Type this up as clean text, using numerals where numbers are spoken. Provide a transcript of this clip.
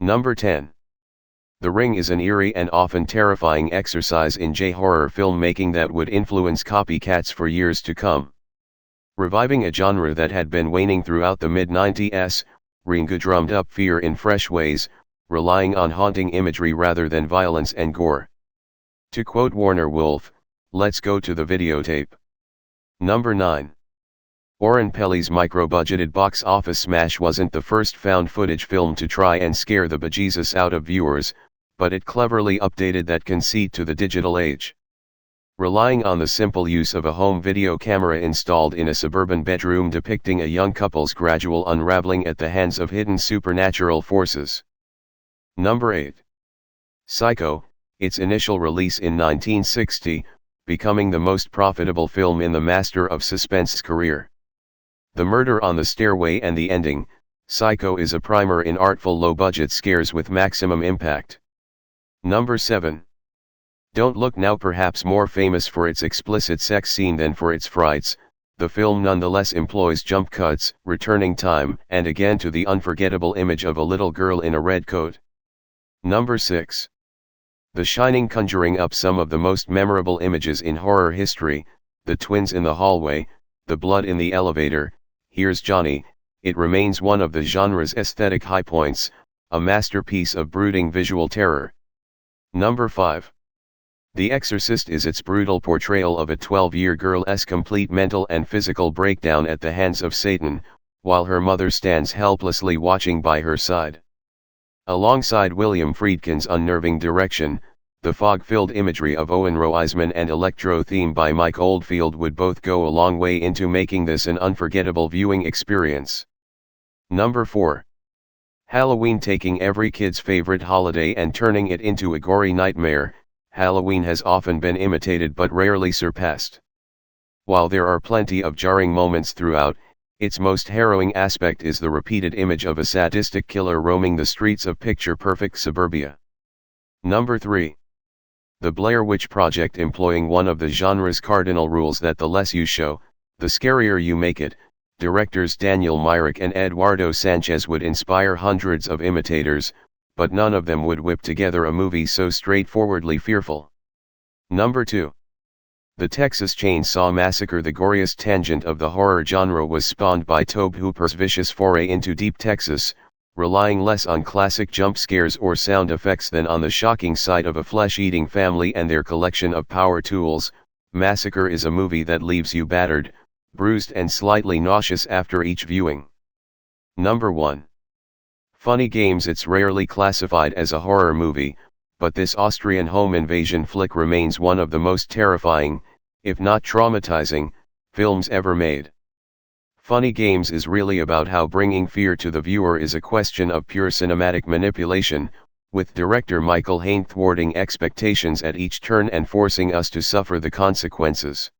Number 10. The Ring is an eerie and often terrifying exercise in J-horror filmmaking that would influence copycats for years to come. Reviving a genre that had been waning throughout the mid-90s, Ring drummed up fear in fresh ways, relying on haunting imagery rather than violence and gore. To quote Warner Wolf, "Let's go to the videotape." Number 9. Oren Peli's micro-budgeted box office smash wasn't the first found-footage film to try and scare the bejesus out of viewers, but it cleverly updated that conceit to the digital age. Relying on the simple use of a home video camera installed in a suburban bedroom depicting a young couple's gradual unraveling at the hands of hidden supernatural forces. Number 8. Psycho, its initial release in 1960, becoming the most profitable film in the master of suspense's career. The murder on the stairway and the ending, Psycho is a primer in artful low-budget scares with maximum impact. Number 7. Don't Look Now, perhaps more famous for its explicit sex scene than for its frights, the film nonetheless employs jump cuts, returning time and again to the unforgettable image of a little girl in a red coat. Number 6. The Shining, conjuring up some of the most memorable images in horror history, the twins in the hallway, the blood in the elevator, Here's Johnny. It remains one of the genre's aesthetic high points, a masterpiece of brooding visual terror. Number 5. The Exorcist is its brutal portrayal of a 12-year girl's complete mental and physical breakdown at the hands of Satan, while her mother stands helplessly watching by her side. Alongside William Friedkin's unnerving direction, the fog-filled imagery of Owen Roizman and electro theme by Mike Oldfield would both go a long way into making this an unforgettable viewing experience. Number 4. Halloween, taking every kid's favorite holiday and turning it into a gory nightmare, Halloween has often been imitated but rarely surpassed. While there are plenty of jarring moments throughout, its most harrowing aspect is the repeated image of a sadistic killer roaming the streets of picture-perfect suburbia. Number 3. The Blair Witch Project, employing one of the genre's cardinal rules that the less you show, the scarier you make it, directors Daniel Myrick and Eduardo Sanchez would inspire hundreds of imitators, but none of them would whip together a movie so straightforwardly fearful. Number 2. The Texas Chainsaw Massacre, the goriest tangent of the horror genre, was spawned by Tobe Hooper's vicious foray into deep Texas, relying less on classic jump scares or sound effects than on the shocking sight of a flesh-eating family and their collection of power tools. Massacre is a movie that leaves you battered, bruised and slightly nauseous after each viewing. Number 1. Funny Games. It's rarely classified as a horror movie, but this Austrian home invasion flick remains one of the most terrifying, if not traumatizing, films ever made. Funny Games is really about how bringing fear to the viewer is a question of pure cinematic manipulation, with director Michael Hain thwarting expectations at each turn and forcing us to suffer the consequences.